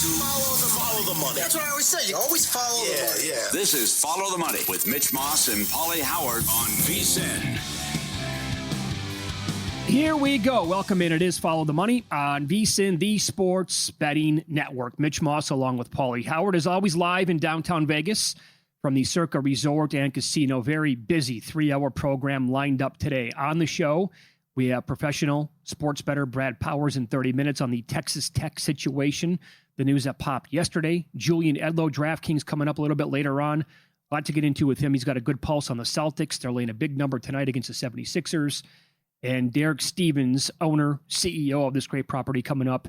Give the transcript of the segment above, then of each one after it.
Follow the money. That's what I always say. You always follow the money. Yeah. This is Follow the Money with Mitch Moss and Paulie Howard on VSiN. Here we go. Welcome in. It is Follow the Money on VSiN, the Sports Betting Network. Mitch Moss along with Paulie Howard is always live in downtown Vegas from the Circa Resort and Casino. Very busy 3-hour program lined up today. On the show, we have professional sports bettor Brad Powers in 30 minutes on the Texas Tech situation, the news that popped yesterday. Julian Edlow, DraftKings, coming up a little bit later on. A lot to get into with him. He's got a good pulse on the Celtics. They're laying a big number tonight against the 76ers. And Derek Stevens, owner, CEO of this great property, coming up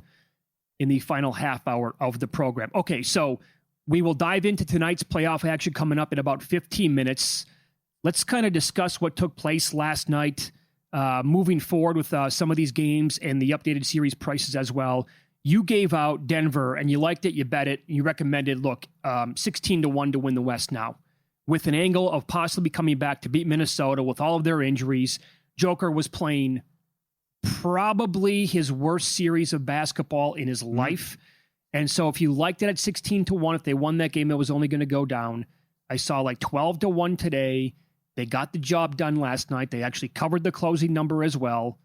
in the final half hour of the program. Okay, so we will dive into tonight's playoff action coming up in about 15 minutes. Let's kind of discuss what took place last night, moving forward with some of these games and the updated series prices as well. You gave out Denver, and you liked it, you bet it, you recommended, look, 16-1 to win the West now, with an angle of possibly coming back to beat Minnesota with all of their injuries. Joker was playing probably his worst series of basketball in his life. And so if you liked it at 16-1, if they won that game, it was only going to go down. I saw like 12-1 today. They got the job done last night. They actually covered the closing number as well.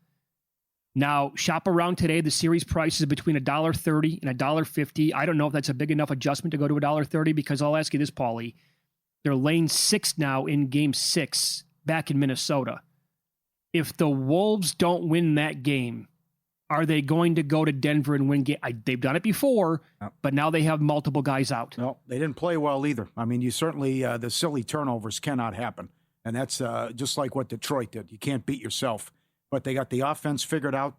Now, shop around today. The series price is between $1.30 and $1.50. I don't know if that's a big enough adjustment to go to $1.30, because I'll ask you this, Paulie. They're laying 6 now in Game 6 back in Minnesota. If the Wolves don't win that game, are they going to go to Denver and win game? They've done it before, but now they have multiple guys out. No, they didn't play well either. I mean, you certainly, the silly turnovers cannot happen. And that's just like what Detroit did. You can't beat yourself. But they got the offense figured out,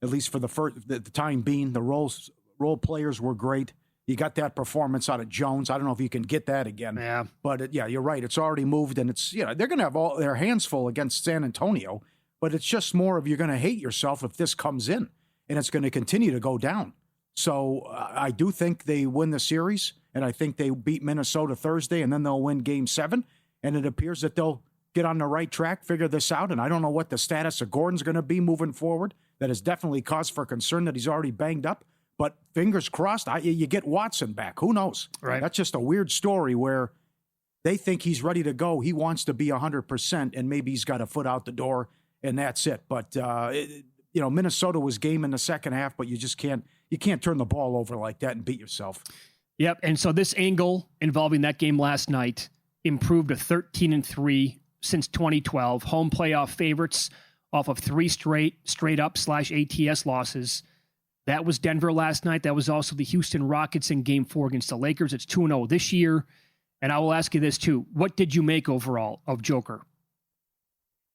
at least for the time being. The role players were great. You got that performance out of Jones. I don't know if you can get that again. Yeah. But, you're right. It's already moved, and it's, they're going to have all their hands full against San Antonio. But it's just more of, you're going to hate yourself if this comes in, and it's going to continue to go down. So I do think they win the series, and I think they beat Minnesota Thursday, and then they'll win Game 7. And it appears that they'll get on the right track, figure this out. And I don't know what the status of Gordon's going to be moving forward. That is definitely cause for concern that he's already banged up. But fingers crossed, you get Watson back. Who knows? Right. That's just a weird story where they think he's ready to go. He wants to be 100%, and maybe he's got a foot out the door, and that's it. But, Minnesota was game in the second half, but you can't turn the ball over like that and beat yourself. Yep. And so this angle involving that game last night improved to 13-3 since 2012. Home playoff favorites off of 3 straight up /ATS losses. That was Denver last night. That was also the Houston Rockets in Game 4 against the Lakers. It's 2-0 this year. And I will ask you this too. What did you make overall of Joker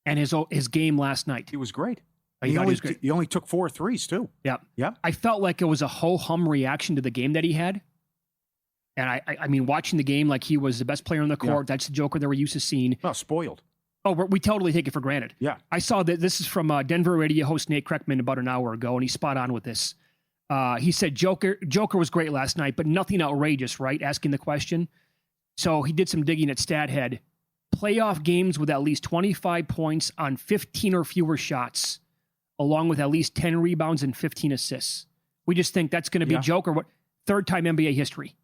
and his game last night? He was great. He only took 4 threes too. Yeah. Yeah. I felt like it was a ho-hum reaction to the game that he had. And I mean, watching the game like he was the best player on the court, that's the Joker that we're used to seeing. Well, spoiled. Oh, we totally take it for granted. Yeah. I saw that this is from Denver radio host Nate Kreckman about an hour ago, and he's spot on with this. He said Joker was great last night, but nothing outrageous, right? Asking the question. So he did some digging at StatHead. Playoff games with at least 25 points on 15 or fewer shots, along with at least 10 rebounds and 15 assists. We just think that's going to be Joker. What third-time NBA history.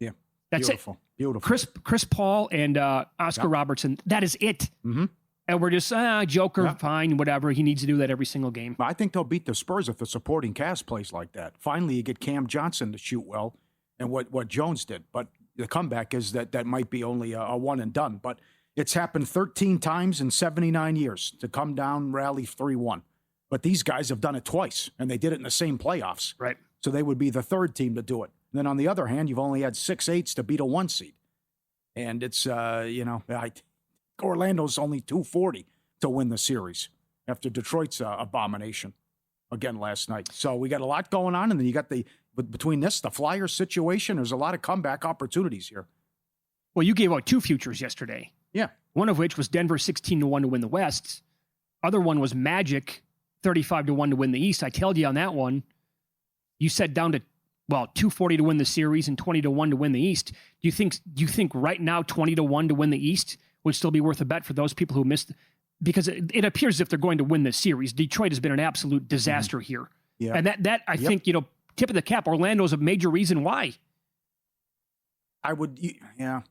Yeah. That's Beautiful. Beautiful. Chris Paul and Oscar Robertson. That is it. Mm-hmm. And we're just, Joker, fine, whatever. He needs to do that every single game. I think they'll beat the Spurs if the supporting cast plays like that. Finally, you get Cam Johnson to shoot well, and what Jones did. But the comeback is that might be only a one and done. But it's happened 13 times in 79 years to come down, rally 3-1. But these guys have done it twice, and they did it in the same playoffs. Right. So they would be the third team to do it. And then on the other hand, you've only had 6-8s to beat a 1 seed. And it's, Orlando's only 240 to win the series after Detroit's abomination again last night. So we got a lot going on. And then you got between the Flyers situation, there's a lot of comeback opportunities here. Well, you gave out 2 futures yesterday. Yeah. One of which was Denver 16-1 to win the West. Other one was Magic 35-1 to win the East. I told you on that one, you said down to 240 to win the series and 20-1 to win the East. Do you think right now 20-1 to win the East would still be worth a bet for those people who missed? Because it appears as if they're going to win this series. Detroit has been an absolute disaster here. Yeah. And that I think, tip of the cap. Orlando's a major reason why. Yeah.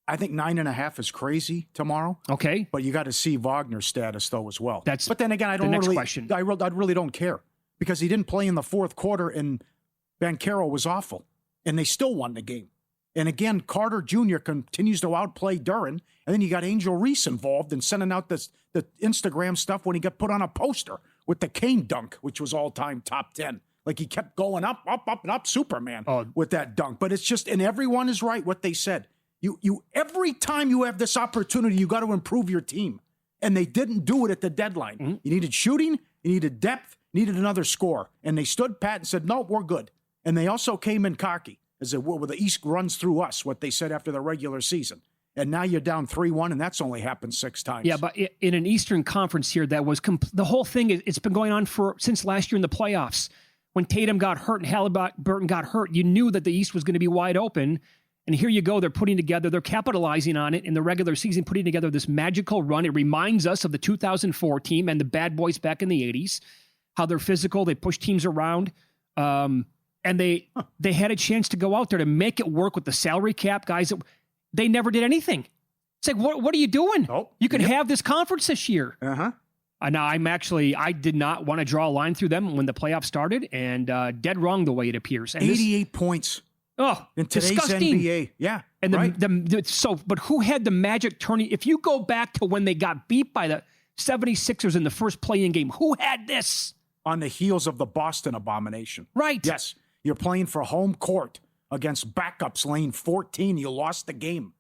I think 9.5 is crazy tomorrow. Okay. But you got to see Wagner's status, though, as well. But then again, I don't next really, question. I really don't care because he didn't play in the fourth quarter and Banchero was awful. And they still won the game. And again, Carter Jr. continues to outplay Duran. And then you got Angel Reese involved in sending out the Instagram stuff when he got put on a poster with the cane dunk, which was all-time top 10. Like he kept going up, and up, Superman with that dunk. But it's just, and everyone is right what they said. You every time you have this opportunity, you got to improve your team. And they didn't do it at the deadline. Mm-hmm. You needed shooting, you needed depth, you needed another score. And they stood pat and said, no, we're good. And they also came in cocky. As it were, the East runs through us, what they said after the regular season. And now you're down 3-1, and that's only happened 6 times. Yeah, but in an Eastern Conference here, that was the whole thing. It's been going on since last year in the playoffs. When Tatum got hurt and Halliburton got hurt, you knew that the East was going to be wide open. And here you go. They're capitalizing on it in the regular season, putting together this magical run. It reminds us of the 2004 team and the Bad Boys back in the 80s, how they're physical. They push teams around. And they had a chance to go out there to make it work with the salary cap, guys. They never did anything. It's like, what are you doing? You can have this conference this year. Uh-huh. Now, I did not want to draw a line through them when the playoffs started, and dead wrong the way it appears. And 88 points. Oh, in today's disgusting. NBA. Yeah. And right. But who had the magic turning? If you go back to when they got beat by the 76ers in the first play-in game, who had this? On the heels of the Boston abomination. Right. Yes. You're playing for home court against backups lane 14. You lost the game.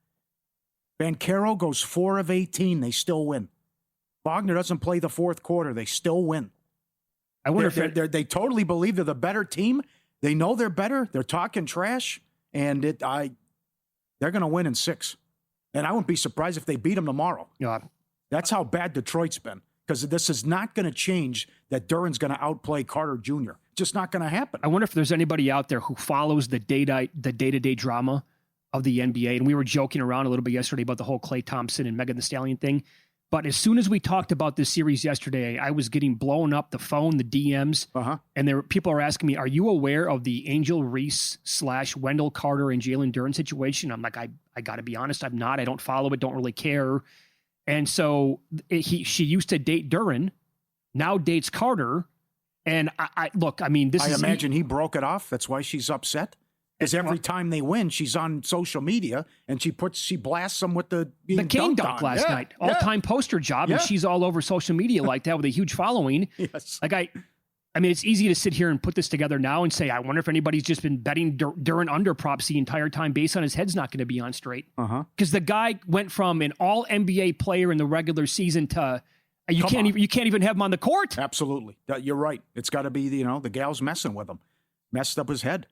Banchero goes 4 of 18. They still win. Wagner doesn't play the fourth quarter. They still win. I wonder they totally believe they're the better team. They know they're better. They're talking trash, and they're going to win in 6. And I wouldn't be surprised if they beat them tomorrow. Yeah. That's how bad Detroit's been. Because this is not going to change that Duran's going to outplay Carter Jr. Just not going to happen. I wonder if there's anybody out there who follows the day-to-day drama of the NBA. And we were joking around a little bit yesterday about the whole Klay Thompson and Megan Thee Stallion thing. But as soon as we talked about this series yesterday, I was getting blown up, the phone, the DMs. Uh-huh. And people are asking me, are you aware of the Angel Reese / Wendell Carter and Jalen Duren situation? I'm like, I got to be honest, I'm not. I don't follow it, don't really care. And so she used to date Duren, now dates Carter. And I imagine he broke it off. That's why she's upset. Because every time they win, she's on social media and she blasts them with the cane dunk last night. All-time poster job, and she's all over social media like that with a huge following. Yes. Like it's easy to sit here and put this together now and say, I wonder if anybody's just been betting Duren under props the entire time based on his head's not going to be on straight. Because the guy went from an all-NBA player in the regular season to you can't even have him on the court. Absolutely. You're right. It's got to be the gal's messing with him. Messed up his head.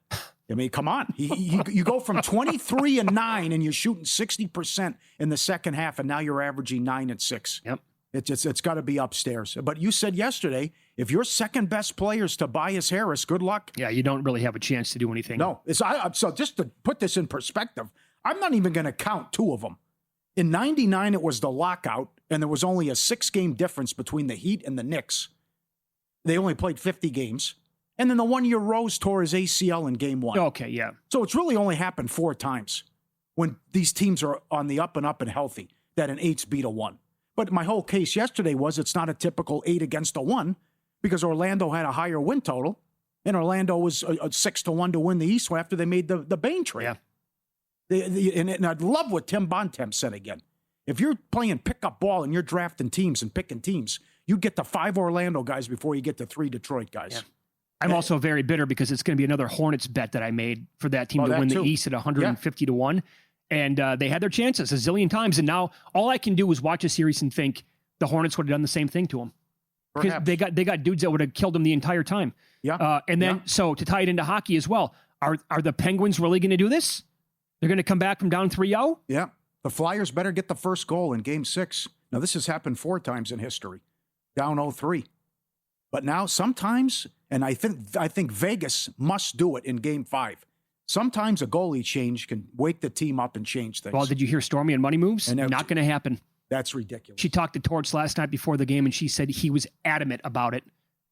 I mean, come on. You go from 23-9 and you're shooting 60% in the second half, and now you're averaging 9 and 6. Yep. It's got to be upstairs. But you said yesterday, if your second best player is Tobias Harris, good luck. Yeah, you don't really have a chance to do anything. No. So just to put this in perspective, I'm not even going to count 2 of them. In 99, it was the lockout, and there was only a 6-game difference between the Heat and the Knicks. They only played 50 games. And then the one year Rose tore his ACL in game 1. Okay, yeah. So it's really only happened 4 times when these teams are on the up and healthy, that an 8's beat a 1. But my whole case yesterday was it's not a typical 8 against a 1 because Orlando had a higher win total, and Orlando was a 6-1 to win the East after they made the Bain trade. Yeah. And I love what Tim Bontemps said again. If you're playing pickup ball and you're drafting teams and picking teams, you get to 5 Orlando guys before you get to 3 Detroit guys. Yeah. I'm also very bitter because it's going to be another Hornets bet that I made for that team to win the East at 150 to 1. And they had their chances a zillion times. And now all I can do is watch a series and think the Hornets would have done the same thing to them. Because they got dudes that would have killed them the entire time. Yeah. And then, so to tie it into hockey as well, are the Penguins really going to do this? They're going to come back from down 3-0? Yeah. The Flyers better get the first goal in Game 6. Now, this has happened 4 times in history. Down 0-3. But now sometimes, and I think Vegas must do it in Game 5. Sometimes a goalie change can wake the team up and change things. Well, did you hear Stormy on Money Moves? Not going to happen. That's ridiculous. She talked to Torts last night before the game, and she said he was adamant about it.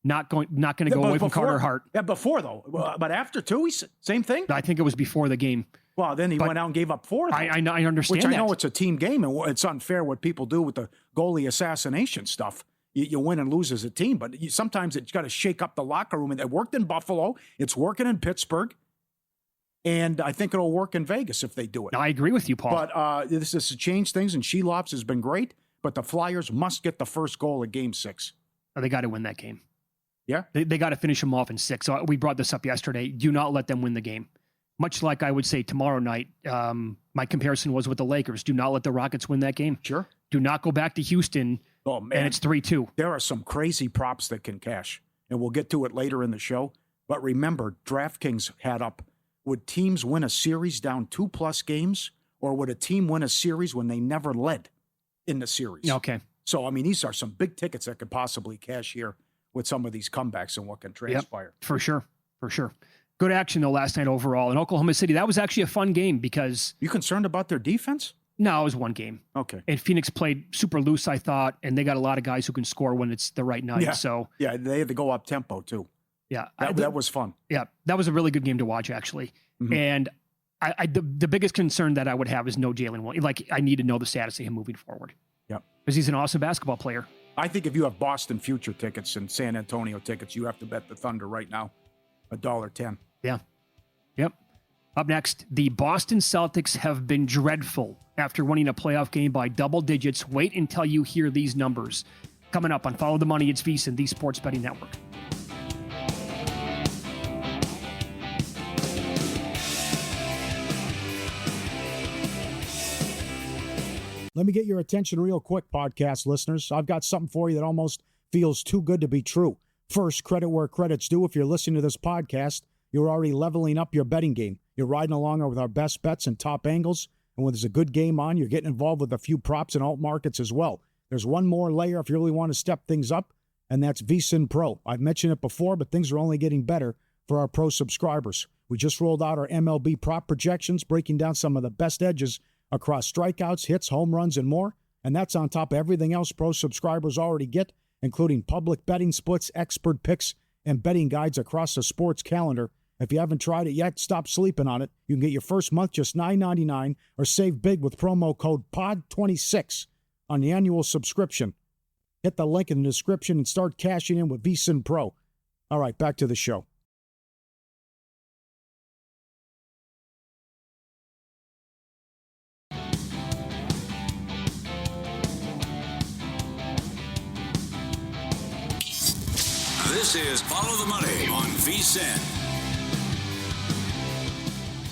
not going to go away from Carter Hart. Yeah, before though. But after too, same thing. I think it was before the game. Well, then he went out and gave up 4. I understand which I that. know it's a team game, and it's unfair what people do with the goalie assassination stuff. You win and lose as a team, but sometimes it's got to shake up the locker room. And it worked in Buffalo. It's working in Pittsburgh. And I think it'll work in Vegas if they do it. I agree with you, Paul. But this has changed things, and Shelops has been great. But the Flyers must get the first goal of Game 6. They got to win that game. Yeah? They got to finish them off in 6. So we brought this up yesterday. Do not let them win the game. Much like I would say tomorrow night, my comparison was with the Lakers. Do not let the Rockets win that game. Sure. Do not go back to Houston, and it's 3-2. There are some crazy props that can cash, and we'll get to it later in the show. But remember, DraftKings had up, would teams win a series down 2+ games, or would a team win a series when they never led in the series? Okay. So, I mean, these are some big tickets that could possibly cash here with some of these comebacks and what can transpire. Yep, for sure. For sure. Good action, though, last night overall. In Oklahoma City, that was actually a fun game because... You concerned about their defense? No, it was one game. Okay. And Phoenix played super loose, I thought, and they got a lot of guys who can score when it's the right night. Yeah. So yeah, they had to go up tempo, too. Yeah. That was fun. Yeah, that was a really good game to watch, actually. Mm-hmm. And the biggest concern that I would have is no Jalen Williams. Like, I need to know the status of him moving forward. Yep. Because he's an awesome basketball player. I think if you have Boston future tickets and San Antonio tickets, you have to bet the Thunder right now, $1.10. Yeah. Yep. Up next, the Boston Celtics have been dreadful after winning a playoff game by double digits. Wait until you hear these numbers. Coming up on Follow the Money, it's VSiN, the Sports Betting Network. Let me get your attention real quick, podcast listeners. I've got something for you that almost feels too good to be true. First, credit where credit's due. If you're listening to this podcast, you're already leveling up your betting game. You're riding along with our best bets and top angles. And when there's a good game on, you're getting involved with a few props and alt markets as well. There's one more layer if you really want to step things up, and that's VSiN Pro. I've mentioned it before, but things are only getting better for our pro subscribers. We just rolled out our MLB prop projections, breaking down some of the best edges across strikeouts, hits, home runs, and more. And that's on top of everything else pro subscribers already get, including public betting splits, expert picks, and betting guides across the sports calendar. If you haven't tried it yet, stop sleeping on it. You can get your first month just $9.99 or save big with promo code POD26 on the annual subscription. Hit the link in the description and start cashing in with VSiN Pro. All right, back to the show. This is Follow the Money on VSiN.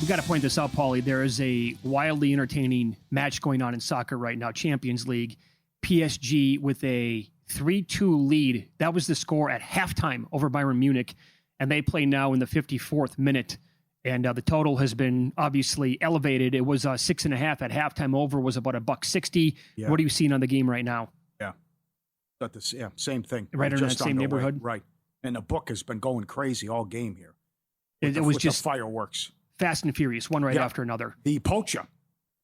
We got to point this out, Paulie. There is a wildly entertaining match going on in soccer right now, Champions League. PSG with a 3-2 lead. That was the score at halftime over Bayern Munich, and they play now in the 54th minute. And the total has been obviously elevated. It was 6.5 at halftime. Over was about $1.60. Yeah. What are you seeing on the game right now? But same thing. Right in that same underway. neighborhood? Right. And the book has been going crazy all game here. It was with just the fireworks. fast and furious, one right Yeah. after another. The poacher,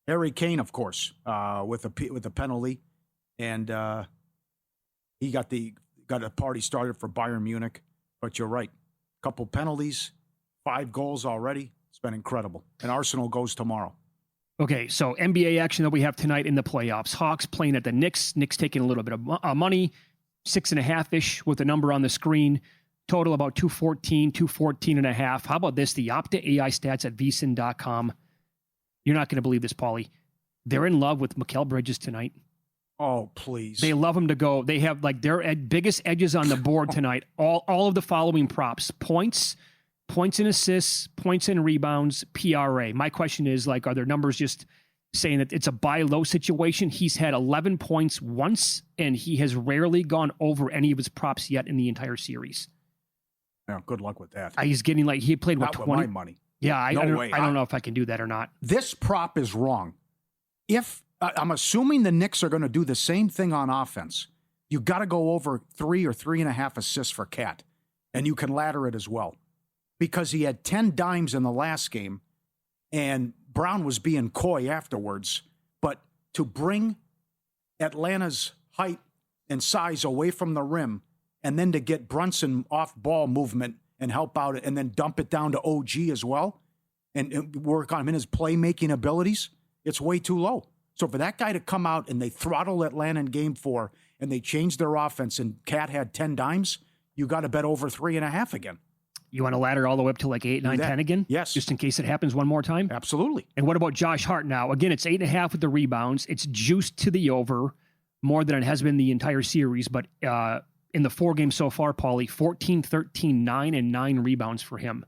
Harry Kane, of course, with a penalty, and he got a party started for Bayern Munich. But you're right, couple penalties, 5 goals already. It's been incredible. And Arsenal goes tomorrow. Okay, so NBA action that we have tonight in the playoffs. Hawks playing at the Knicks. Knicks taking a little bit of money, 6.5-ish with the number on the screen. Total about 214.5. How about this? The Opta AI stats at vsin.com. You're not going to believe this, Paulie. They're in love with Mikal Bridges tonight. Oh, please. They love him to go. They have like their biggest edges on the board tonight. All of the following props: points and assists, points and rebounds, PRA. My question is, like, are their numbers just saying that it's a buy low situation? He's had 11 points once, and he has rarely gone over any of his props yet in the entire series. Yeah, good luck with that. He's getting like he played what Not 20 with my money. Yeah, I No don't, way. I don't know if I can do that or not. This prop is wrong. If I'm assuming the Knicks are going to do the same thing on offense, you got to go over 3 or 3.5 assists for Cat, and you can ladder it as well, because he had 10 dimes in the last game, and Brown was being coy afterwards. But to bring Atlanta's height and size away from the rim and then to get Brunson off ball movement and help out and then dump it down to OG as well and work on him in his playmaking abilities, it's way too low. So for that guy to come out and they throttle Atlanta in game 4 and they changed their offense and Cat had 10 dimes, you got to bet over 3.5 again. You want to ladder all the way up to like 8, 9, 10 again? Yes. Just in case it happens one more time? Absolutely. And what about Josh Hart now? Again, it's 8.5 with the rebounds. It's juiced to the over more than it has been the entire series. But in the 4 games so far, Paulie, 14, 13, 9, and 9 rebounds for him.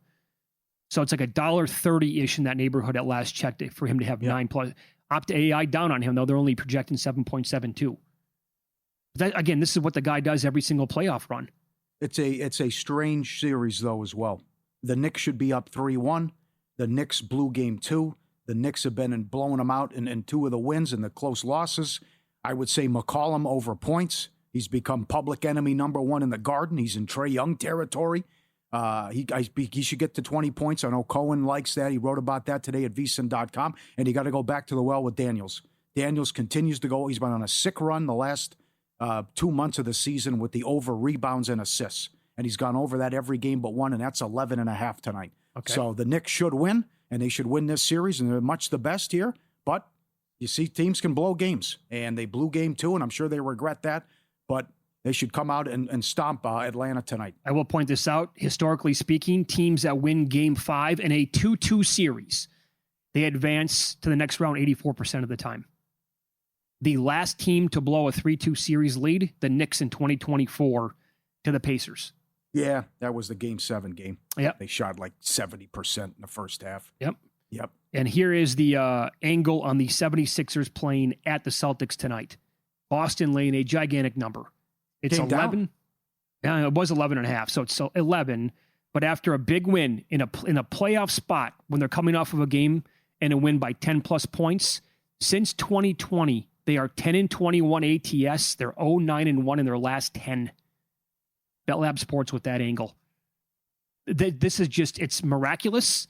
So it's like $1.30-ish in that neighborhood at last check for him to have 9 plus. Opta AI down on him, though. They're only projecting 7.72. Again, this is what the guy does every single playoff run. It's a strange series, though, as well. The Knicks should be up 3-1. The Knicks blew game 2. The Knicks have been blowing them out in 2 of the wins and the close losses. I would say McCollum over points. He's become public enemy number 1 in the Garden. He's in Trae Young territory. He should get to 20 points. I know Cohen likes that. He wrote about that today at vsin.com. And you got to go back to the well with Daniels. Daniels continues to go. He's been on a sick run the last 2 months of the season with the over rebounds and assists. And he's gone over that every game but one, and that's 11.5 tonight. Okay. So the Knicks should win, and they should win this series, and they're much the best here. But you see, teams can blow games, and they blew game 2, and I'm sure they regret that. But they should come out and stomp Atlanta tonight. I will point this out. Historically speaking, teams that win game 5 in a 2-2 series, they advance to the next round 84% of the time. The last team to blow a 3-2 series lead, the Knicks in 2024 to the Pacers. Yeah, that was the game 7 game. Yep. They shot like 70% in the first half. Yep. And here is the angle on the 76ers playing at the Celtics tonight. Boston laying a gigantic number. It's Came 11. Yeah, it was 11.5, so it's 11. But after a big win in a playoff spot, when they're coming off of a game and a win by 10-plus points, since 2020, they are 10-21 ATS. They're 0-9-1 in their last 10. BetLab Sports with that angle. This is just, it's miraculous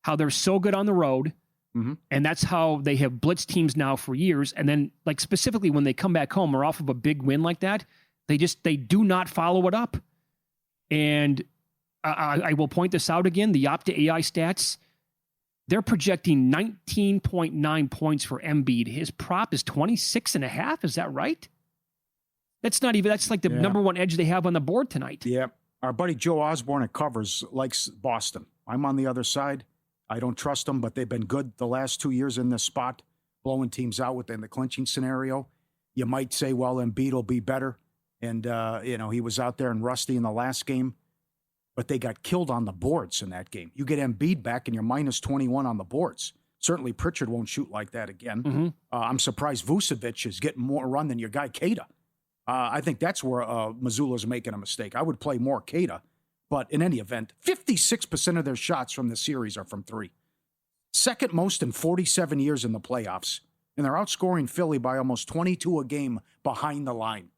how they're so good on the road. Mm-hmm. And that's how they have blitzed teams now for years. And then, like, specifically when they come back home or off of a big win like that, they do not follow it up. And I will point this out again. The Opta AI stats, they're projecting 19.9 points for Embiid. His prop is 26.5. Is that right? That's not even, that's like the number 1 edge they have on the board tonight. Yeah. Our buddy Joe Osborne at Covers likes Boston. I'm on the other side. I don't trust them, but they've been good the last 2 years in this spot, blowing teams out within the clinching scenario. You might say, well, Embiid will be better. And, he was out there and rusty in the last game. But they got killed on the boards in that game. You get Embiid back and you're minus 21 on the boards. Certainly Pritchard won't shoot like that again. Mm-hmm. I'm surprised Vucevic is getting more run than your guy Keita. I think that's where Missoula's making a mistake. I would play more Keita. But in any event, 56% of their shots from the series are from 3. Second most in 47 years in the playoffs. And they're outscoring Philly by almost 22 a game behind the line.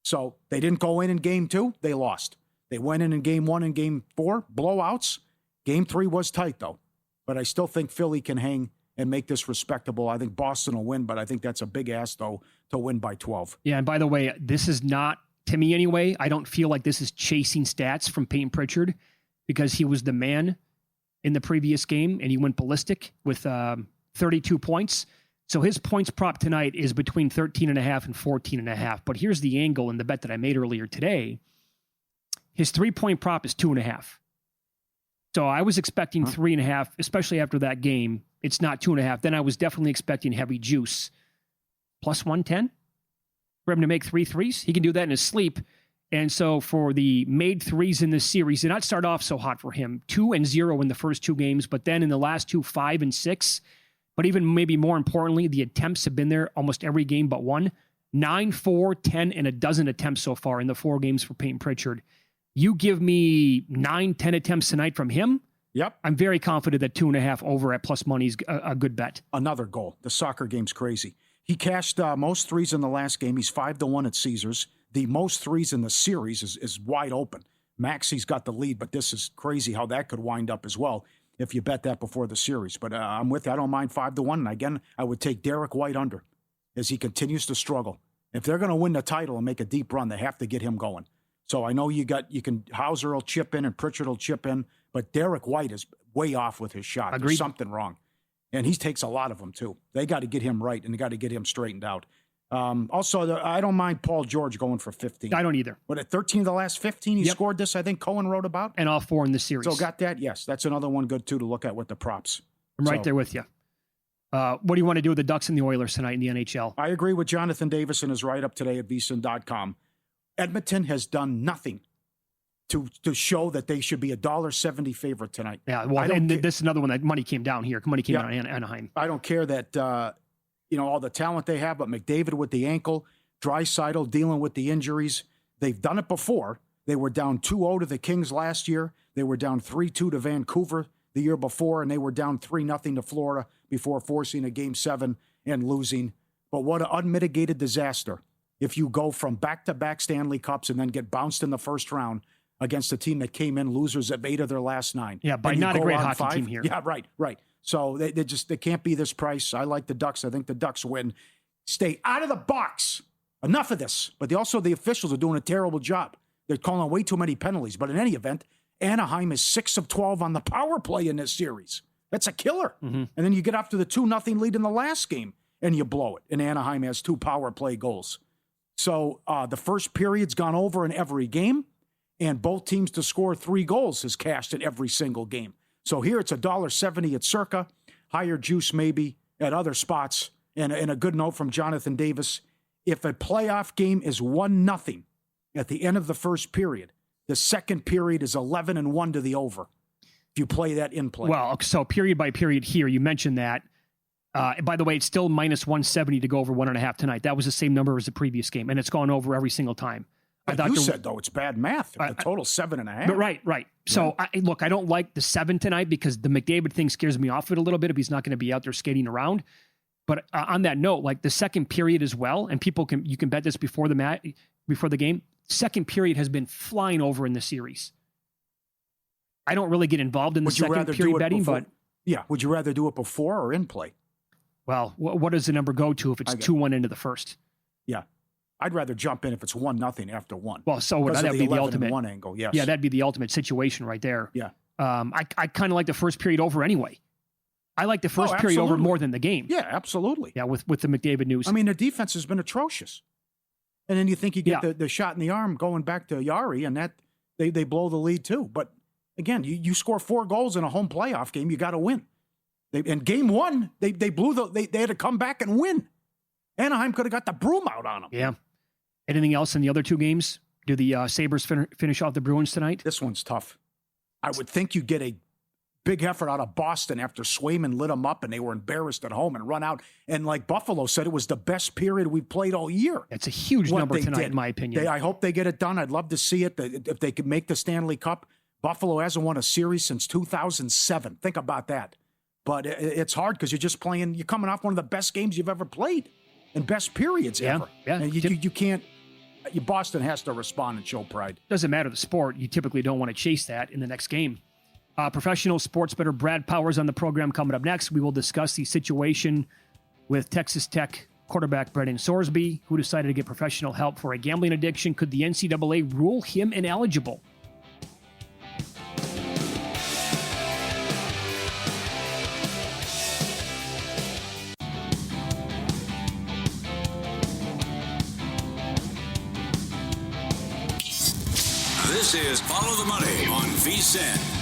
So they didn't go in game 2. They lost. They went in game 1 and game 4, blowouts. Game 3 was tight, though. But I still think Philly can hang and make this respectable. I think Boston will win, but I think that's a big ask, though, to win by 12. Yeah, and by the way, this is not, to me anyway, I don't feel like this is chasing stats from Peyton Pritchard because he was the man in the previous game, and he went ballistic with 32 points. So his points prop tonight is between 13.5 and 14.5. But here's the angle in the bet that I made earlier today. His 3-point prop is 2.5. So I was expecting 3.5, especially after that game. It's not 2.5. Then I was definitely expecting heavy juice. Plus 110 for him to make 3 threes. He can do that in his sleep. And so for the made threes in this series, did not start off so hot for him. 2 and 0 in the first 2 games, but then in the last 2, 5 and 6. But even maybe more importantly, the attempts have been there almost every game but one. 9, 4, 10, and a dozen attempts so far in the 4 games for Peyton Pritchard. You give me 9, 10 attempts tonight from him. Yep. I'm very confident that 2.5 over at plus money is a good bet. Another goal. The soccer game's crazy. He cashed most threes in the last game. He's 5-1 at Caesars. The most threes in the series is wide open. Maxi's got the lead, but this is crazy how that could wind up as well if you bet that before the series. But I'm with you. I don't mind 5-1. And again, I would take Derek White under as he continues to struggle. If they're going to win the title and make a deep run, they have to get him going. So I know Hauser will chip in and Pritchard will chip in, but Derek White is way off with his shot. Agreed. There's something wrong. And he takes a lot of them, too. They got to get him right, and they got to get him straightened out. Also, I don't mind Paul George going for 15. I don't either. What, at 13 of the last 15 he Yep. scored this, I think Cohen wrote about? And all 4 in the series. So got that? Yes. That's another one good, too, to look at with the props. I'm right there with you. What do you want to do with the Ducks and the Oilers tonight in the NHL? I agree with Jonathan Davis in his write-up today at VSiN.com. Edmonton has done nothing to show that they should be $1.70 favorite tonight. Yeah, well, and this is another one that money came down here. Money came down on Anaheim. I don't care that, all the talent they have, but McDavid with the ankle, Draisaitl dealing with the injuries. They've done it before. They were down 2-0 to the Kings last year. They were down 3-2 to Vancouver the year before, and they were down 3-0 to Florida before forcing a Game 7 and losing. But what an unmitigated disaster if you go from back-to-back Stanley Cups and then get bounced in the first round against a team that came in losers of 8 of their last 9. Yeah, by not a great hockey team here. Yeah, right. So they can't be this price. I like the Ducks. I think the Ducks win. Stay out of the box. Enough of this. But the officials are doing a terrible job. They're calling way too many penalties. But in any event, Anaheim is 6 of 12 on the power play in this series. That's a killer. Mm-hmm. And then you get up to the 2-0 lead in the last game, and you blow it. And Anaheim has 2 power play goals. So the first period's gone over in every game. And both teams to score 3 goals has cashed in every single game. So here it's $1.70 at Circa, higher juice maybe at other spots. And a good note from Jonathan Davis. If a playoff game is 1-0 at the end of the first period, the second period is 11-1 to the over. If you play that in play. Well, so period by period here, you mentioned that. By the way, it's still minus 170 to go over 1.5 tonight. That was the same number as the previous game, and it's gone over every single time. You said, though, it's bad math. The total 7.5. But right. So, I don't like the 7 tonight because the McDavid thing scares me off it a little bit if he's not going to be out there skating around. But on that note, like the second period as well, and you can bet this before the game, second period has been flying over in the series. I don't really get involved in the second period betting, but... Yeah, would you rather do it before or in play? Well, what does the number go to if it's 2-1 into the first? Yeah. I'd rather jump in if it's 1-0 after 1. Well, so would that be the ultimate 1 angle? Yes. Yeah, that'd be the ultimate situation right there. Yeah. I kind of like the first period over anyway. I like the first period over more than the game. Yeah, absolutely. Yeah, with the McDavid news. I mean, the defense has been atrocious, and then you think you get the shot in the arm going back to Yari, and that they blow the lead too. But again, you score 4 goals in a home playoff game, you got to win. In game 1, they blew they had to come back and win. Anaheim could have got the broom out on them. Yeah. Anything else in the other 2 games? Do the Sabres finish off the Bruins tonight? This one's tough. I would think you get a big effort out of Boston after Swayman lit them up and they were embarrassed at home and run out. And like Buffalo said, it was the best period we've played all year. It's a huge number tonight, in my opinion. I hope they get it done. I'd love to see it. If they could make the Stanley Cup. Buffalo hasn't won a series since 2007. Think about that. But it's hard because you're coming off one of the best games you've ever played and best periods ever. Yeah. And you can't. Boston has to respond and show pride. Doesn't matter the sport. You typically don't want to chase that in the next game. Professional sports bettor Brad Powers on the program coming up next. We will discuss the situation with Texas Tech quarterback Brendan Sorsby, who decided to get professional help for a gambling addiction. Could the NCAA rule him ineligible? This is Follow the Money on VSiN.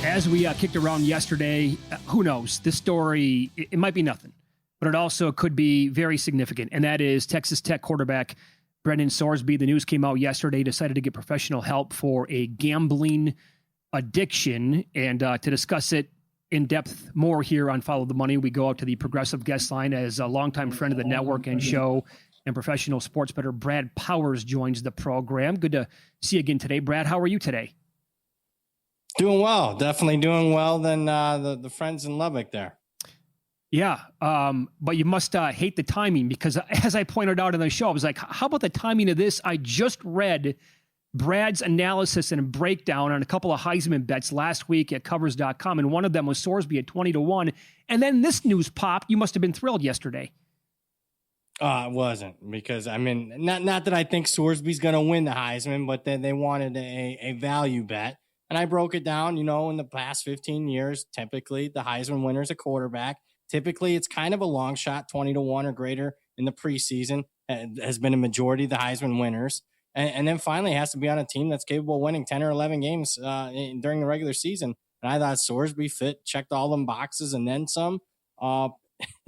As we kicked around yesterday, who knows? This story, it might be nothing, but it also could be very significant, and that is Texas Tech quarterback Brendan Sorsby. The news came out yesterday, decided to get professional help for a gambling addiction, and to discuss it in depth more here on Follow the Money, we go out to the Progressive guest line as a longtime friend of the network and show and professional sports bettor Brad Powers joins the program. Good to see you again today. Brad, how are you today? Doing well. Definitely doing well than the friends in Lubbock there. Yeah, but you must hate the timing because as I pointed out in the show, I was like, how about the timing of this? I just read Brad's analysis and breakdown on a couple of Heisman bets last week at covers.com, and one of them was Sorsby at 20-1. And then this news popped. You must have been thrilled yesterday. It wasn't because I mean, not that I think Sorsby's going to win the Heisman, but they wanted a value bet. And I broke it down, in the past 15 years, typically the Heisman winner is a quarterback. Typically it's kind of a long shot, 20-1 or greater in the preseason has been a majority of the Heisman winners. And then finally it has to be on a team that's capable of winning 10 or 11 games during the regular season. And I thought Sorsby checked all them boxes and then some. And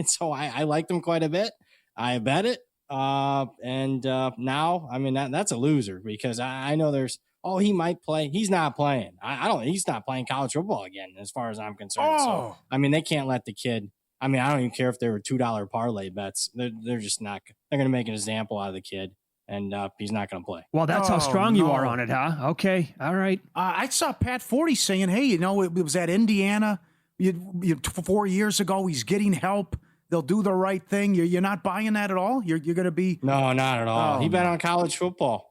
so I liked him quite a bit. I bet it. And now, I mean, that's a loser because I know he might play. He's not playing. He's not playing college football again, as far as I'm concerned. So, I mean, they can't let the kid. I mean, I don't even care if they were $2 parlay bets. They're just not. They're going to make an example out of the kid, and he's not going to play. Well, that's how strong you are on it, huh? Okay, all right. I saw Pat Forty saying, "Hey, it was at Indiana 4 years ago. He's getting help. They'll do the right thing." You're not buying that at all. You're going to be no, not at all. He bet on college football.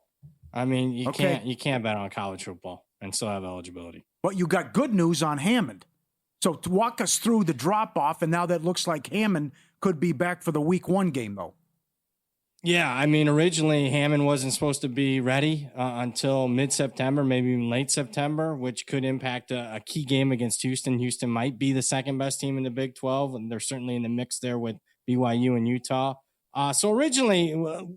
I mean, you can't bet on college football and still have eligibility. But you got good news on Hammond. So to walk us through the drop-off, and now that looks like Hammond could be back for the Week 1 game, though. Yeah, I mean, originally Hammond wasn't supposed to be ready until mid-September, maybe even late September, which could impact a key game against Houston. Houston might be the second-best team in the Big 12, and they're certainly in the mix there with BYU and Utah. So originally,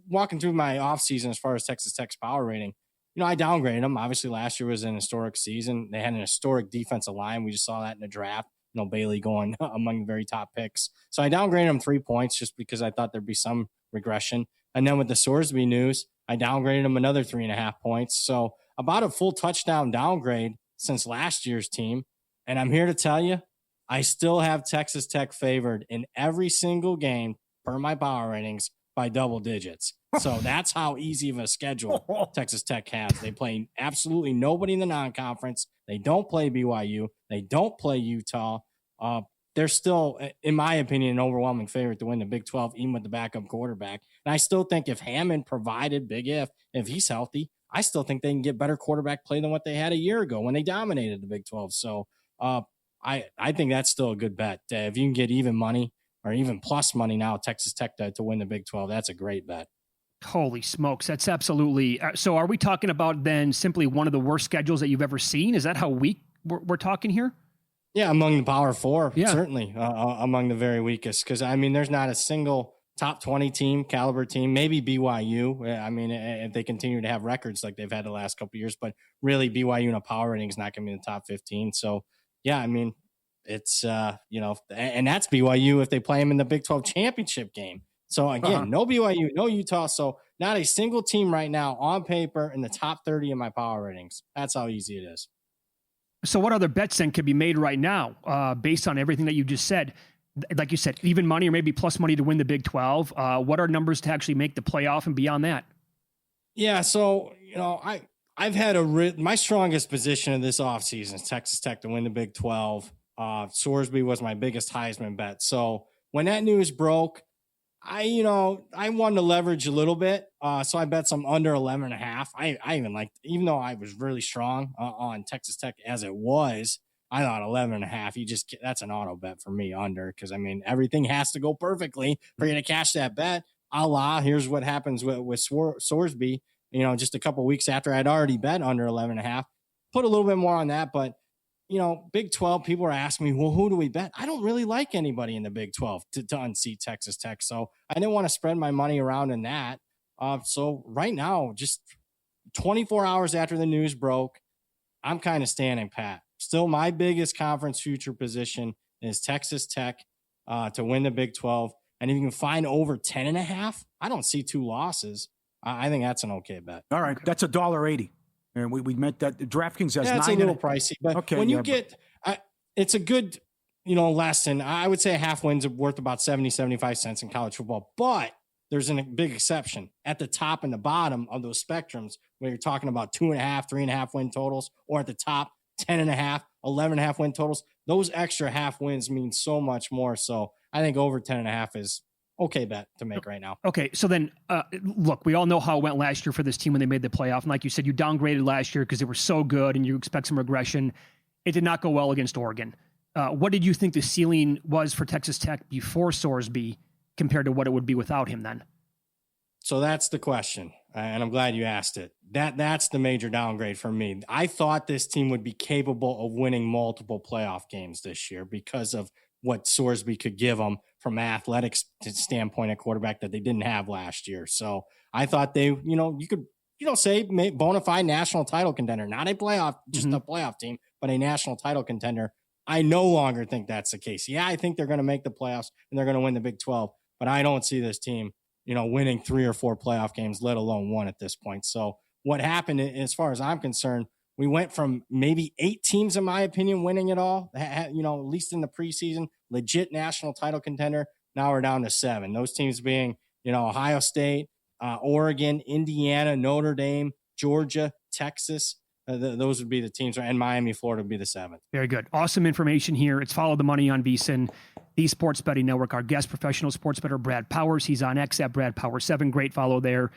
walking through my offseason as far as Texas Tech's power rating, I downgraded them. Obviously, last year was an historic season. They had an historic defensive line. We just saw that in the draft. Bailey going among the very top picks. So I downgraded them 3 points just because I thought there'd be some regression. And then with the Sorsby news, I downgraded them another 3.5 points. So about a full touchdown downgrade since last year's team. And I'm here to tell you, I still have Texas Tech favored in every single game per my power ratings by double digits. So that's how easy of a schedule Texas Tech has. They play absolutely nobody in the non-conference. They don't play BYU. They don't play Utah. They're still, in my opinion, an overwhelming favorite to win the Big 12, even with the backup quarterback. And I still think if Hammond provided, if he's healthy, I still think they can get better quarterback play than what they had a year ago when they dominated the Big 12. So I think that's still a good bet. If you can get even money or even plus money now, Texas Tech to win the Big 12, that's a great bet. Holy smokes. That's absolutely. So are we talking about then simply one of the worst schedules that you've ever seen? Is that how weak we're talking here? Yeah, among the Power Four, certainly among the very weakest. Because, I mean, there's not a single top 20 team, caliber team, maybe BYU. I mean, if they continue to have records like they've had the last couple of years, but really BYU in a power rating is not going to be in the top 15. So, yeah, I mean, it's, and that's BYU if they play them in the Big 12 championship game. So, again, no BYU, no Utah. So, not a single team right now on paper in the top 30 in my power ratings. That's how easy it is. So what other bets then could be made right now based on everything that you just said? Like you said, even money or maybe plus money to win the Big 12. What are numbers to actually make the playoff and beyond that? Yeah, so, I've had my strongest position of this offseason is Texas Tech to win the Big 12. Sorsby was my biggest Heisman bet. So when that news broke, I wanted to leverage a little bit. So I bet some under 11.5. I even liked, even though I was really strong on Texas Tech as it was, I thought 11.5. That's an auto bet for me under. Cause I mean, everything has to go perfectly for you to cash that bet. Here's what happens with Sorsby, just a couple weeks after I'd already bet under 11.5, put a little bit more on that, but Big 12, people are asking me, well, who do we bet? I don't really like anybody in the Big 12 to unseat Texas Tech. So I didn't want to spread my money around in that. So right now, just 24 hours after the news broke, I'm kind of standing pat. Still, my biggest conference future position is Texas Tech to win the Big 12. And if you can find over 10.5, I don't see two losses. I think that's an okay bet. All right. That's $1.80. And we meant that DraftKings has 9. It's a little pricey, but when you it's a good, lesson. I would say a half win's worth about 75 cents in college football, but there's a big exception at the top and the bottom of those spectrums where you're talking about 2.5, 3.5 win totals, or at the top 10.5, 11.5 win totals. Those extra half wins mean so much more. So I think over 10.5 is okay bet to make right now. Okay, so then, look, we all know how it went last year for this team when they made the playoff. And like you said, you downgraded last year because they were so good and you expect some regression. It did not go well against Oregon. What did you think the ceiling was for Texas Tech before Sorsby compared to what it would be without him then? So that's the question, and I'm glad you asked it. That's the major downgrade for me. I thought this team would be capable of winning multiple playoff games this year because of what Sorsby could give them from an athletic standpoint at quarterback that they didn't have last year. So I thought they, you could, say bona fide national title contender, not a playoff, just a playoff team, but a national title contender. I no longer think that's the case. Yeah, I think they're going to make the playoffs and they're going to win the Big 12, but I don't see this team winning 3 or 4 playoff games, let alone 1 at this point. So what happened, as far as I'm concerned, we went from maybe 8 teams, in my opinion, winning it all, at least in the preseason, legit national title contender. Now we're down to 7. Those teams being, Ohio State, Oregon, Indiana, Notre Dame, Georgia, Texas. Those would be the teams, and Miami, Florida would be the 7th. Very good. Awesome information here. It's Follow the Money on VSiN, the Sports Betting Network. Our guest, professional sports bettor Brad Powers. He's on X at Brad Powers 7. Great follow there.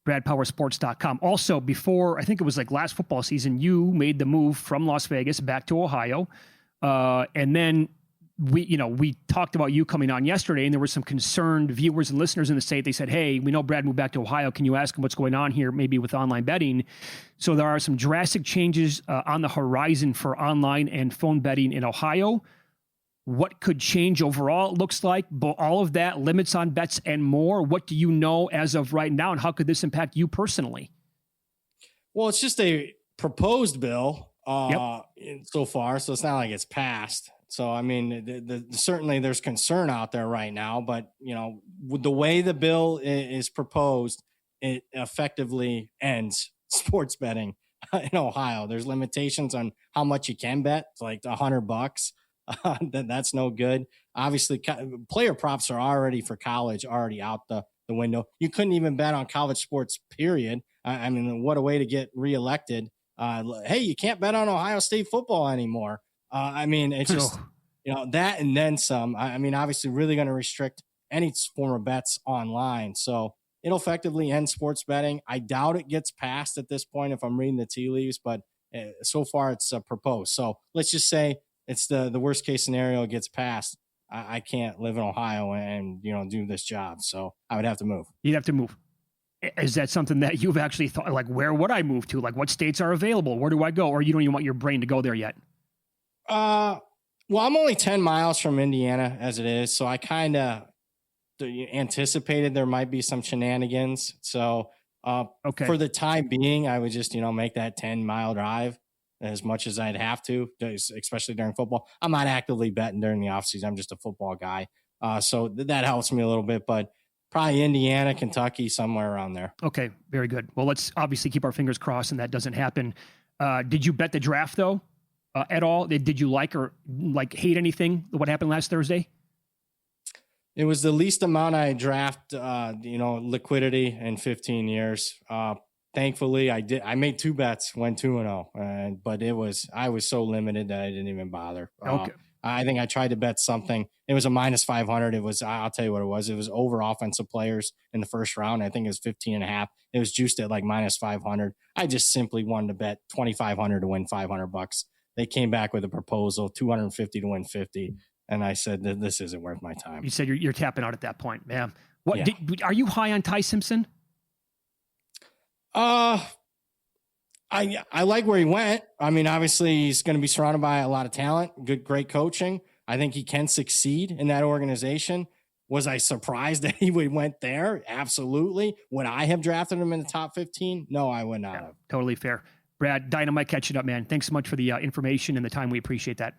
BradPowersports.com. Also, before, I think it was like last football season, you made the move from Las Vegas back to Ohio. And then we talked about you coming on yesterday, and there were some concerned viewers and listeners in the state. They said, hey, we know Brad moved back to Ohio. Can you ask him what's going on here, maybe with online betting? So there are some drastic changes on the horizon for online and phone betting in Ohio. What could change overall, it looks like, but all of that, limits on bets and more. What do you know as of right now, and how could this impact you personally? Well, it's just a proposed bill so far, so it's not like it's passed. So, I mean, certainly there's concern out there right now, but, with the way the bill is proposed, it effectively ends sports betting in Ohio. There's limitations on how much you can bet. It's like $100. That's no good. Obviously, player props are already for college, already out the window. You couldn't even bet on college sports, period. I mean, what a way to get reelected. Hey, you can't bet on Ohio State football anymore. I mean, it's just, that and then some. I mean, obviously really going to restrict any form of bets online. So it'll effectively end sports betting. I doubt it gets passed at this point if I'm reading the tea leaves, but so far it's proposed. So let's just say it's the worst case scenario, it gets passed. I can't live in Ohio and, do this job. So I would have to move. You'd have to move. Is that something that you've actually thought, like, where would I move to? Like, what states are available? Where do I go? Or you don't even want your brain to go there yet? Well, I'm only 10 miles from Indiana as it is. So I kind of anticipated there might be some shenanigans. So for the time being, I would just, make that 10-mile drive as much as I'd have to, especially during football. I'm not actively betting during the offseason. I'm just a football guy. So that helps me a little bit, but probably Indiana, Kentucky, somewhere around there. Okay, very good. Well, let's obviously keep our fingers crossed and that doesn't happen. Did you bet the draft, though, at all? Did you like or hate anything, what happened last Thursday? It was the least amount I draft, liquidity in 15 years. Thankfully, I made 2 bets, went 2-0, but I was so limited that I didn't even bother. Okay. I think I tried to bet something. It was a -500. I'll tell you what it was. It was over offensive players in the first round. I think it was 15.5. It was juiced at like -500. I just simply wanted to bet 2,500 to win $500. They came back with a proposal, 250 to win 50. And I said that this isn't worth my time. You said you're tapping out at that point, man. What Yeah. Are you high on Ty Simpson? I like where he went. I mean, obviously he's going to be surrounded by a lot of talent, great coaching. I think he can succeed in that organization. Was I surprised that he went there? Absolutely. Would I have drafted him in the top 15? No, I would not have. Totally fair. Brad, Dynamite catching up, man. Thanks so much for the information and the time. We appreciate that.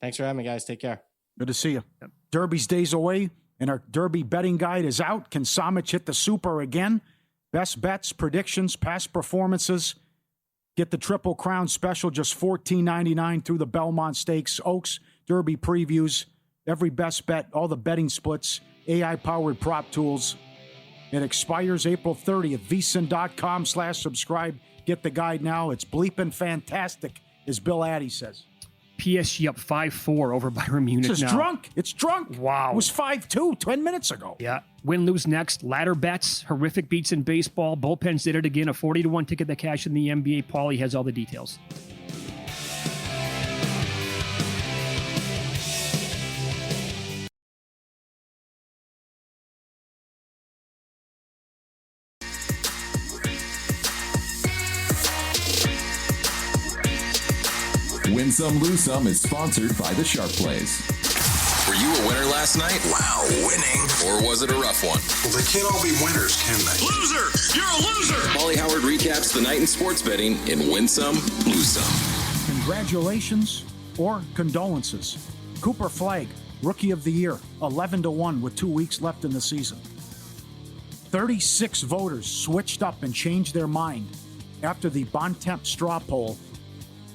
Thanks for having me, guys. Take care. Good to see you. Yep. Derby's days away, and our Derby betting guide is out. Can Samich hit the super again? Best bets, predictions, past performances. Get the Triple Crown special, just $14.99 through the Belmont Stakes, Oaks, Derby previews, every best bet, all the betting splits, AI-powered prop tools. It expires April 30th. VSiN.com/subscribe. Get the guide now. It's bleeping fantastic, as Bill Addy says. PSG up 5-4 over Bayern Munich. It's drunk. It's drunk. Wow. It was 5-2 10 minutes ago. Yeah. Win, lose next. Ladder bets. Horrific beats in baseball. Bullpens did it again. A 40-1 ticket that cashed in the NBA. Paulie has all the details. Win Some, Lose Some is sponsored by the Sharp Plays. Were you a winner last night? Wow, winning. Or was it a rough one? Well, they can't all be winners, can they? Loser! You're a loser! Paulie Howard recaps the night in sports betting in Win Some, Lose Some. Congratulations or condolences. Cooper Flagg, Rookie of the Year, 11-1 with 2 weeks left in the season. 36 voters switched up and changed their mind after the Bontemps straw poll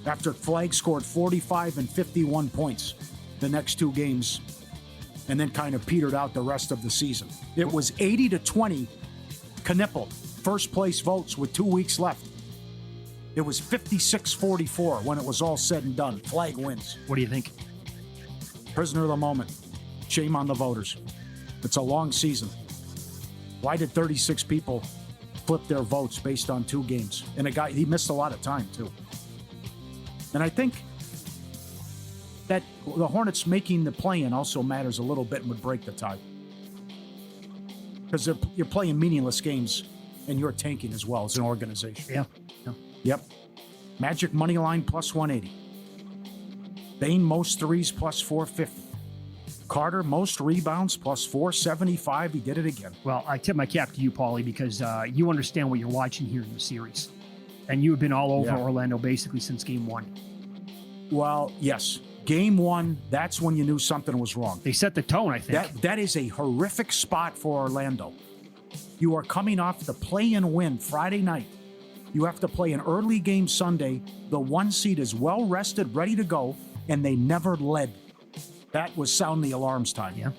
after Flagg scored 45 and 51 points the next two games and then kind of petered out the rest of the season. It was 80-20 Knippel, first place votes with 2 weeks left. It was 56-44 when it was all said and done. Flagg wins. What do you think? Prisoner of the moment. Shame on the voters. It's a long season. Why did 36 people flip their votes based on 2 games? And a guy, he missed a lot of time too. And I think that the Hornets making the play-in also matters a little bit and would break the tie. Because you're playing meaningless games and you're tanking as well as an organization. Yeah. Yep. Magic money line plus 180. Bane most threes plus 450. Carter most rebounds plus 475. He did it again. Well, I tip my cap to you, Paulie, because you understand what you're watching here in the series. And you have been all over Orlando basically since game 1. Well, yes. Game 1, that's when you knew something was wrong. They set the tone, I think. That is a horrific spot for Orlando. You are coming off the play-in win Friday night. You have to play an early game Sunday. The 1 seed is well rested, ready to go, and they never led. That was sound the alarms time. Yeah.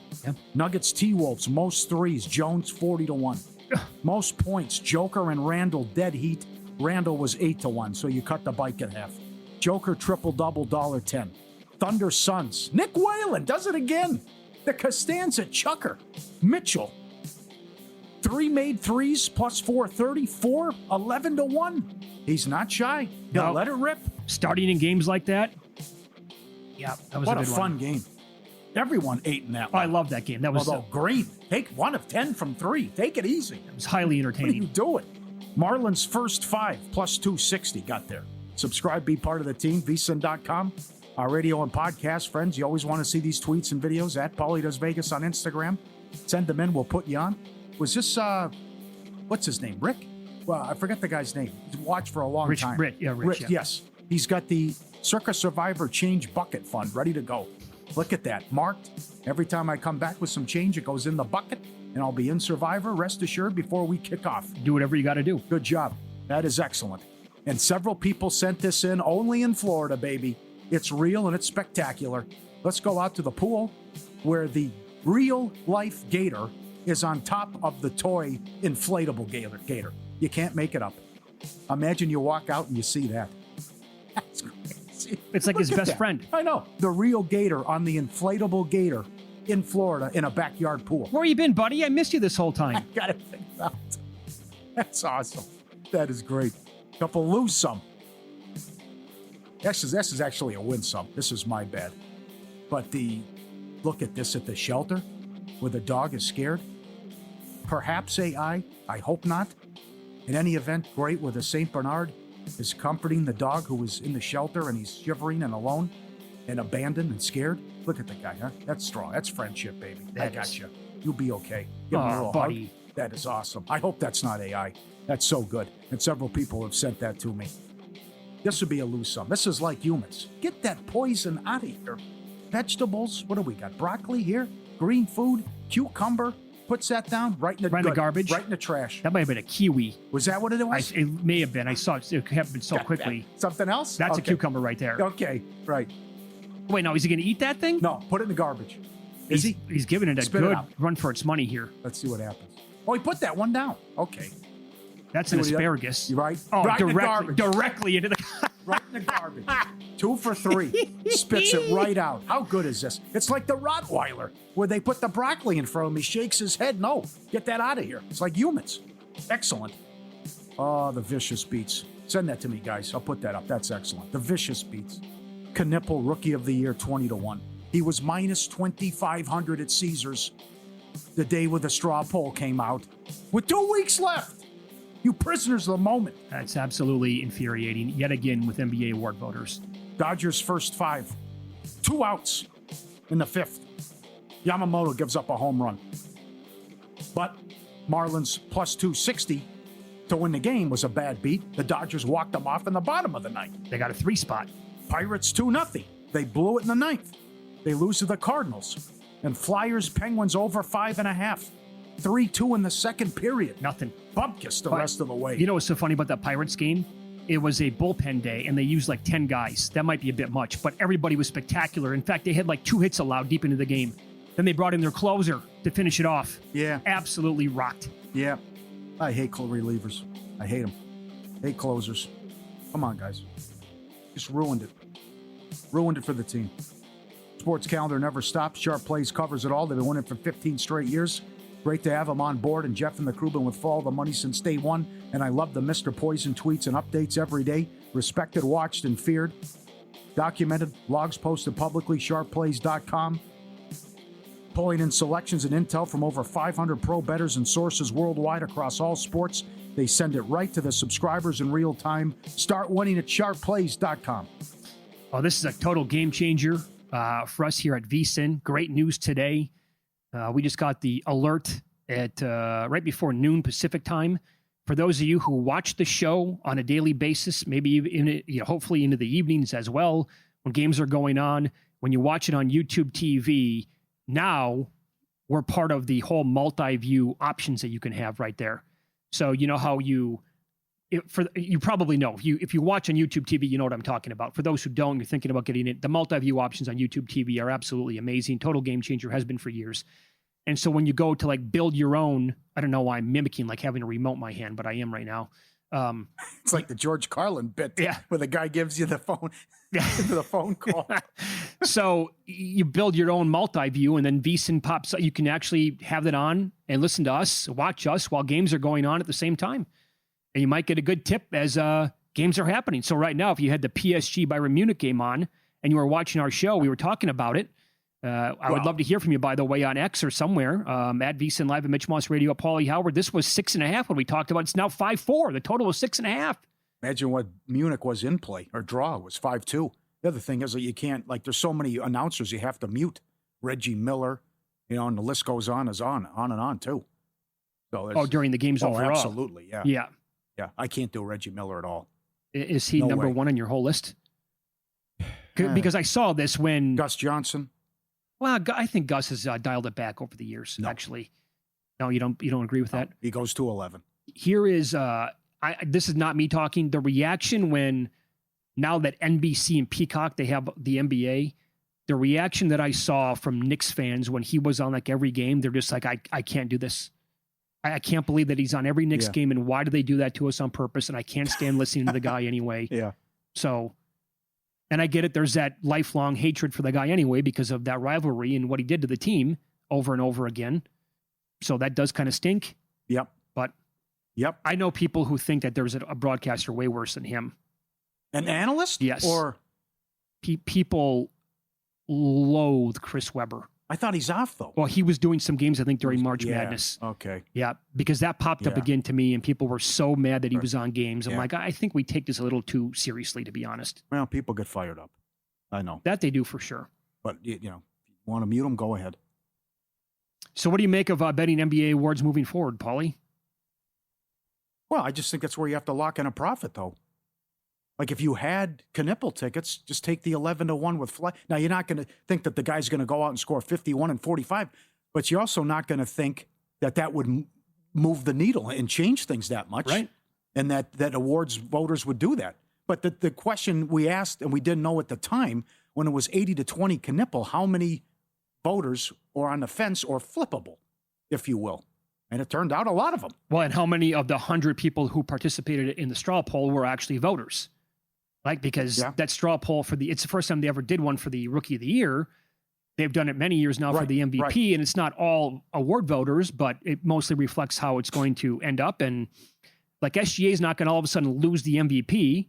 Nuggets T-Wolves, most threes, Jones 40-1. Most points, Joker and Randall dead heat. Randall was 8-1, so you cut the bike in half. Joker triple-double, $1.10. Thunder Suns, Nick Whalen does it again. The Costanza Chucker. Mitchell, 3 made threes plus 430, 11-1. He's not shy. He'll let it rip. Starting in games like that. Yeah, that was What a a good fun one. game. Everyone ate in that Oh, I one. love that game. That was Although Green, take 1 of 10 from 3. Take it easy. it was highly What are you entertaining. doing? Marlins first 5 plus 260 got there. Subscribe, be part of the team, vsin.com. Our radio and podcast friends, you always want to see these tweets and videos at Paulie Does Vegas on Instagram. Send them in, we'll put you on. Was this, what's his name, Rick? Well, I forget the guy's name. He's watched for a long time. Rich, yeah. Yes. He's got the Circus Survivor Change Bucket Fund ready to go. Look at that, marked. Every time I come back with some change, it goes in the bucket, and I'll be in Survivor, rest assured, before we kick off. Do whatever you got to do. Good job. That is excellent. And several people sent this in only in Florida, baby. It's real and it's spectacular. Let's go out to the pool where the real life gator is on top of the toy inflatable gator. You can't make it up. Imagine you walk out and you see that. That's crazy. It's like Look his at best that. friend. I know. The real gator on the inflatable gator in Florida in a backyard pool. Where you been, buddy? I missed you this whole I time. got it figured out. That's awesome. That is great. Couple lose some. This is actually a win some. This is my bad. But look at this at the shelter where the dog is scared. Perhaps AI. I hope not. In any event, great where the St. Bernard is comforting the dog who was in the shelter and he's shivering and alone and abandoned and scared. Look at the guy, huh? That's strong. That's friendship, baby. I That got is. you. You'll be okay. Give him a Oh, little buddy. hug. That is awesome. I hope that's not AI. That's so good. And several people have sent that to me. This would be a lose some. This is like humans. Get that poison out of here. Vegetables. What do we got? Broccoli here. Green food. Cucumber. Puts that down right in the, Right in the good. garbage? Right in the trash. That might have been a kiwi. Was that what it was? It may have been. I saw it happened so Got quickly. that. Something else? That's Okay. a cucumber right there. Okay, right. Wait, no, is he going to eat that thing? No, put it in the garbage. Is he? He's giving it a Spit it good out. run for its money here. Let's see what happens. Oh, he put that one down. Okay. That's See an what he does? asparagus. You right? Oh, Right in the directly, garbage. directly into the. Right in the garbage. 2 for 3. Spits it right out. How good is this? It's like the Rottweiler where they put the broccoli in front of him. He shakes his head. No, get that out of here. It's like humans. Excellent. Oh, the vicious beats. Send that to me, guys. I'll put that up. That's excellent. The vicious beats. Knippel, Rookie of the Year, 20-1. He was minus 2,500 at Caesars the day where the straw poll came out with 2 weeks left. You prisoners of the moment. That's absolutely infuriating. Yet again with NBA award voters. Dodgers first 5. 2 outs in the 5th. Yamamoto gives up a home run. But Marlins plus 260 to win the game was a bad beat. The Dodgers walked them off in the bottom of the 9th. They got a 3 spot. Pirates 2-0. They blew it in the 9th. They lose to the Cardinals. And Flyers, Penguins over 5.5. 3-2 in the second period. Nothing. Bupkis the rest of the way. You know what's so funny about that Pirates game? It was a bullpen day, and they used like 10 guys. That might be a bit much, but everybody was spectacular. In fact, they had like 2 hits allowed deep into the game. Then they brought in their closer to finish it off. Yeah. Absolutely rocked. Yeah. I hate relievers. I hate them. Hate closers. Come on, guys. Just ruined it. Ruined it for the team. Sports calendar never stops. Sharp Plays covers it all. They've been winning for 15 straight years. Great to have them on board. And Jeff and the crew been with Follow the Money since day one. And I love the Mr. Poison tweets and updates every day. Respected, watched, and feared. Documented. Logs posted publicly. SharpPlays.com. Pulling in selections and intel from over 500 pro bettors and sources worldwide across all sports. They send it right to the subscribers in real time. Start winning at SharpPlays.com. Oh, this is a total game changer for us here at VSiN. Great news today. We just got the alert at right before noon Pacific time. For those of you who watch the show on a daily basis, maybe hopefully into the evenings as well, when games are going on, when you watch it on YouTube TV, now we're part of the whole multi-view options that you can have right there. So you know how you probably know if you watch on YouTube TV, you know what I'm talking about. For those who don't, you're thinking about getting it. The multi-view options on YouTube TV are absolutely amazing. Total game changer, has been for years. And so when you go to like build your own, I don't know why I'm mimicking like having a remote in my hand, but I am right now. It's like the George Carlin bit, yeah, where the guy gives you the phone, the phone call. So you build your own multi-view, and then VSiN pops up. You can actually have that on and listen to us, watch us while games are going on at the same time. And you might get a good tip as games are happening. So right now, if you had the PSG Bayern Munich game on and you were watching our show, we were talking about it. I would love to hear from you, by the way, on X or somewhere, at VSiN Live at Mitch Moss Radio, Paulie Howard. This was 6.5 when we talked about it. It's now 5-4. The total was 6.5. Imagine what Munich was in play, or draw was 5-2. The other thing is that you can't, like, there's so many announcers you have to mute. Reggie Miller, and the list goes on and on, too. So during the game's overall. Absolutely, yeah. Yeah. Yeah, I can't do Reggie Miller at all. Is he number one on your whole list? Because I saw this when... Gus Johnson? Well, I think Gus has dialed it back over the years, actually. No, you don't agree with that? He goes to 11. Here is, this is not me talking, the reaction when, now that NBC and Peacock, they have the NBA, the reaction that I saw from Knicks fans when he was on like every game, they're just like, I can't do this. I can't believe that he's on every Knicks game, and why do they do that to us on purpose? And I can't stand listening to the guy anyway. Yeah. So... And I get it. There's that lifelong hatred for the guy anyway because of that rivalry and what he did to the team over and over again. So that does kind of stink. Yep. But I know people who think that there's a broadcaster way worse than him. An analyst? Yes. Or people loathe Chris Webber. I thought he's off, though. Well, he was doing some games, I think, during March Madness. Okay. Yeah, because that popped up again to me, and people were so mad that he was on games. I'm like, I think we take this a little too seriously, to be honest. Well, people get fired up. I know. That they do for sure. But, if you want to mute them, go ahead. So what do you make of betting NBA awards moving forward, Paulie? Well, I just think that's where you have to lock in a profit, though. Like if you had Knipple tickets, just take the 11-1 with fly. Now, you're not going to think that the guy's going to go out and score 51 and 45, but you're also not going to think that would move the needle and change things that much. Right. And that awards voters would do that. But the question we asked, and we didn't know at the time, when it was 80-20 Knipple, how many voters are on the fence or flippable, if you will? And it turned out a lot of them. Well, and how many of the 100 people who participated in the straw poll were actually voters? Like, because that straw poll it's the first time they ever did one for the Rookie of the Year. They've done it many years now for the MVP, and it's not all award voters, but it mostly reflects how it's going to end up. And like SGA is not going to all of a sudden lose the MVP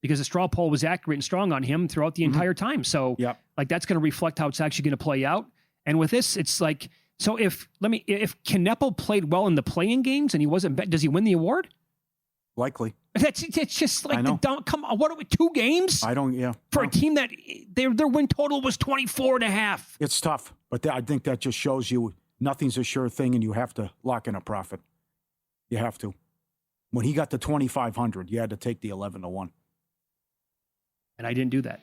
because the straw poll was accurate and strong on him throughout the entire time. So like that's going to reflect how it's actually going to play out. And with this, it's like, so if Knipple played well in the play-in games and he wasn't, does he win the award? Likely. It's just like I know. the dumb. Come on, what are we? 2 games I don't. Yeah. for No. a team that their win total was 24.5. It's tough, but I think that just shows you nothing's a sure thing, and you have to lock in a profit. You have to. When he got to 2,500, you had to take the 11-1. And I didn't do that.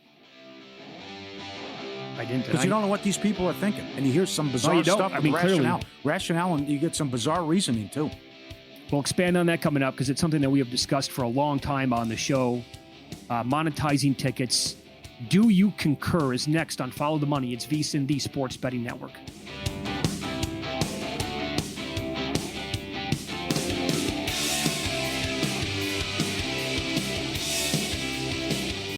I didn't. Because you don't know what these people are thinking, and you hear some bizarre you don't. stuff. I with mean, clearly. rationale, and you get some bizarre reasoning too. We'll expand on that coming up because it's something that we have discussed for a long time on the show. Monetizing tickets. Do you concur is next on Follow the Money. It's VSiN, the Sports Betting Network.